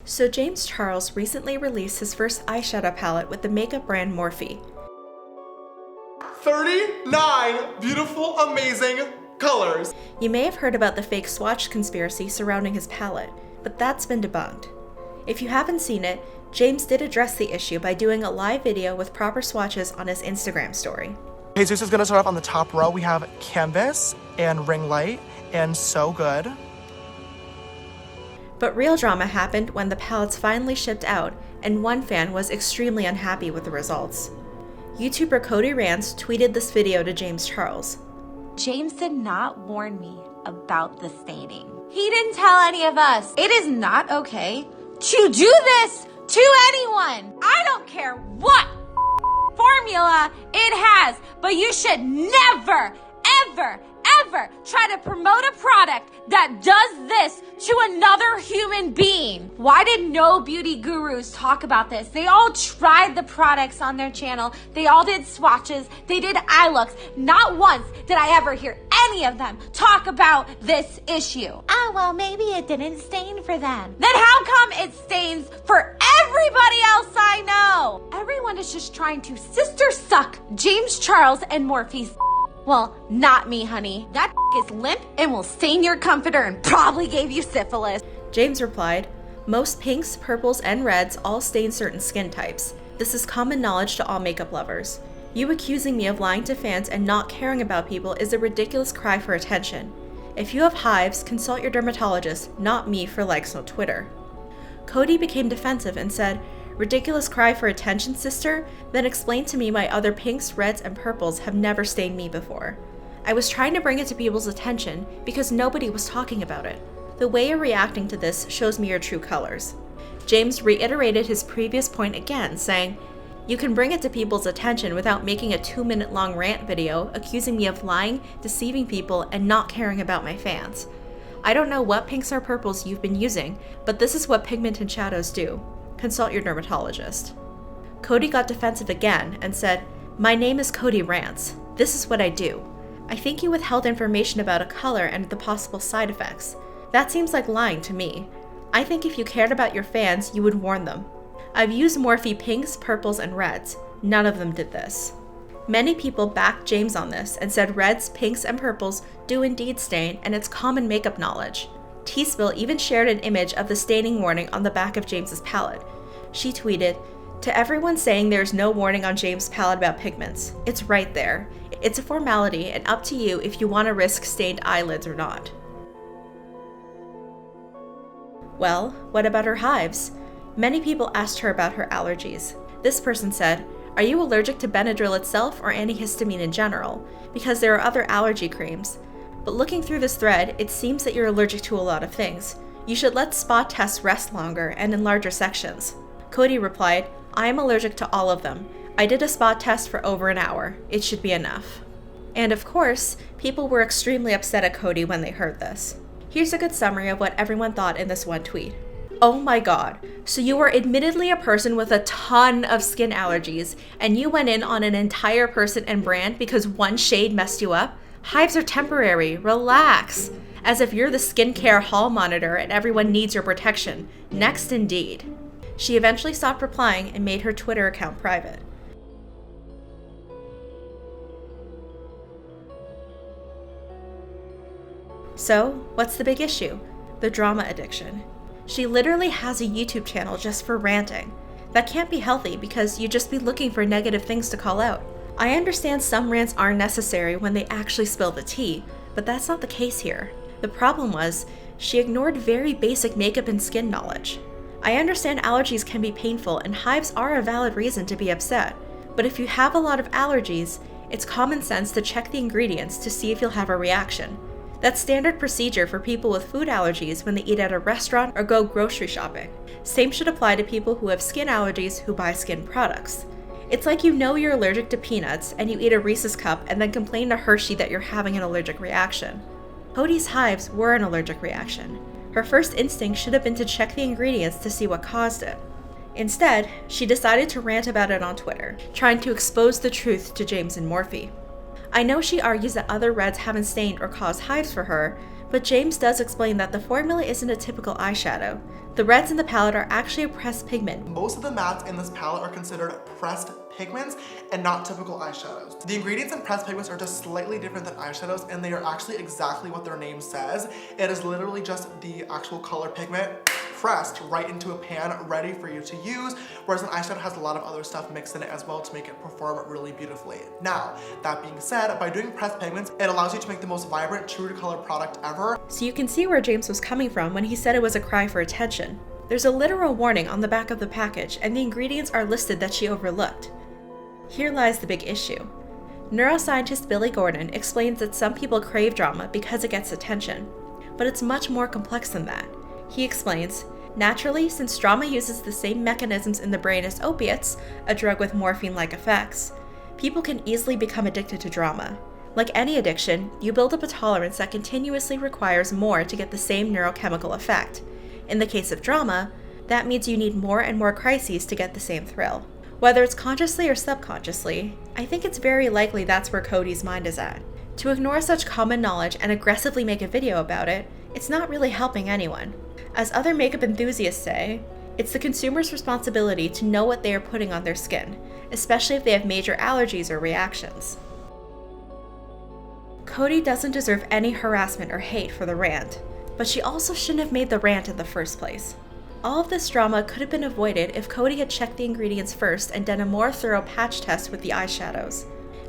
So James Charles recently released his first eyeshadow palette with the makeup brand Morphe. 39 beautiful, amazing colors. You may have heard about the fake swatch conspiracy surrounding his palette, but that's been debunked. If you haven't seen it, James did address the issue by doing a live video with proper swatches on his Instagram story. Jesus is gonna start off on the top row. We have Canvas and Ring Light and So Good. But real drama happened when the palettes finally shipped out, and one fan was extremely unhappy with the results. YouTuber Cody Rance tweeted this video to James Charles. James did not warn me about the staining. He didn't tell any of us. It is not okay to do this to anyone. I don't care what formula it has, but you should never, ever, ever try to promote a product that does this to another human being. Why did no beauty gurus talk about this? They all tried the products on their channel. They all did swatches. They did eye looks. Not once did I ever hear any of them talk about this issue. Oh, well, maybe it didn't stain for them. Then how come it stains for everybody else I know? Everyone is just trying to sister suck James Charles and Morphe's. Well, not me, honey. That is limp and will stain your comforter and probably gave you syphilis. James replied, "Most pinks, purples, and reds all stain certain skin types. This is common knowledge to all makeup lovers. You accusing me of lying to fans and not caring about people is a ridiculous cry for attention. If you have hives, consult your dermatologist, not me for likes on Twitter." Cody became defensive and said, "Ridiculous cry for attention, sister? Then explain to me why other pinks, reds, and purples have never stained me before. I was trying to bring it to people's attention because nobody was talking about it. The way you're reacting to this shows me your true colors." James reiterated his previous point again, saying, "You can bring it to people's attention without making a 2-minute long rant video accusing me of lying, deceiving people, and not caring about my fans. I don't know what pinks or purples you've been using, but this is what pigment and shadows do. Consult your dermatologist." Cody got defensive again and said, "My name is Cody Rance. This is what I do. I think you withheld information about a color and the possible side effects. That seems like lying to me. I think if you cared about your fans, you would warn them. I've used Morphe pinks, purples, and reds. None of them did this." Many people backed James on this and said reds, pinks, and purples do indeed stain, and it's common makeup knowledge. T-Spill even shared an image of the staining warning on the back of James's palette. She tweeted, "To everyone saying there's no warning on James' palette about pigments, it's right there. It's a formality and up to you if you want to risk stained eyelids or not." Well, what about her hives? Many people asked her about her allergies. This person said, "Are you allergic to Benadryl itself or antihistamine in general? Because there are other allergy creams. But looking through this thread, it seems that you're allergic to a lot of things. You should let spot tests rest longer and in larger sections." Cody replied, "I am allergic to all of them. I did a spot test for over an hour. It should be enough." And of course, people were extremely upset at Cody when they heard this. Here's a good summary of what everyone thought in this one tweet. "Oh my god, so you are admittedly a person with a ton of skin allergies, and you went in on an entire person and brand because one shade messed you up? Hives are temporary, relax. As if you're the skincare hall monitor and everyone needs your protection. Next indeed." She eventually stopped replying and made her Twitter account private. So, what's the big issue? The drama addiction. She literally has a YouTube channel just for ranting. That can't be healthy because you'd just be looking for negative things to call out. I understand some rants are necessary when they actually spill the tea, but that's not the case here. The problem was, she ignored very basic makeup and skin knowledge. I understand allergies can be painful and hives are a valid reason to be upset, but if you have a lot of allergies, it's common sense to check the ingredients to see if you'll have a reaction. That's standard procedure for people with food allergies when they eat at a restaurant or go grocery shopping. Same should apply to people who have skin allergies who buy skin products. It's like you know you're allergic to peanuts and you eat a Reese's cup and then complain to Hershey that you're having an allergic reaction. Cody's hives were an allergic reaction. Her first instinct should have been to check the ingredients to see what caused it. Instead, she decided to rant about it on Twitter, trying to expose the truth to James and Morphe. I know she argues that other reds haven't stained or caused hives for her, But James does explain that the formula isn't a typical eyeshadow. The reds in the palette are actually a pressed pigment. Most of the mattes in this palette are considered pressed pigments and not typical eyeshadows. The ingredients in pressed pigments are just slightly different than eyeshadows, and they are actually exactly what their name says. It is literally just the actual color pigment pressed right into a pan ready for you to use, whereas an eyeshadow has a lot of other stuff mixed in it as well to make it perform really beautifully. Now, that being said, by doing pressed pigments, it allows you to make the most vibrant, true to color product ever. So you can see where James was coming from when he said it was a cry for attention. There's a literal warning on the back of the package, and the ingredients are listed that she overlooked. Here lies the big issue. Neuroscientist Billy Gordon explains that some people crave drama because it gets attention, but it's much more complex than that. He explains, naturally, since drama uses the same mechanisms in the brain as opiates, a drug with morphine-like effects, people can easily become addicted to drama. Like any addiction, you build up a tolerance that continuously requires more to get the same neurochemical effect. In the case of drama, that means you need more and more crises to get the same thrill. Whether it's consciously or subconsciously, I think it's very likely that's where Cody's mind is at. To ignore such common knowledge and aggressively make a video about it, it's not really helping anyone. As other makeup enthusiasts say, it's the consumer's responsibility to know what they are putting on their skin, especially if they have major allergies or reactions. Cody doesn't deserve any harassment or hate for the rant, but she also shouldn't have made the rant in the first place. All of this drama could have been avoided if Cody had checked the ingredients first and done a more thorough patch test with the eyeshadows.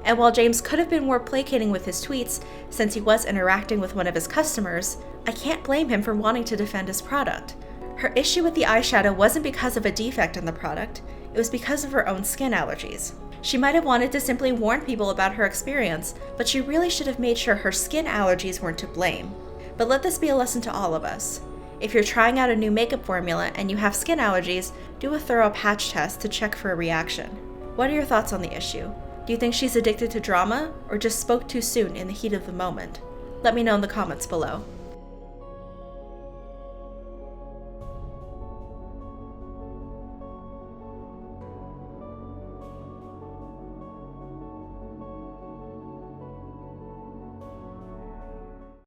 And while James could have been more placating with his tweets since he was interacting with one of his customers, I can't blame him for wanting to defend his product. Her issue with the eyeshadow wasn't because of a defect in the product, it was because of her own skin allergies. She might have wanted to simply warn people about her experience, but she really should have made sure her skin allergies weren't to blame. But let this be a lesson to all of us. If you're trying out a new makeup formula and you have skin allergies, do a thorough patch test to check for a reaction. What are your thoughts on the issue? Do you think she's addicted to drama, or just spoke too soon in the heat of the moment? Let me know in the comments below.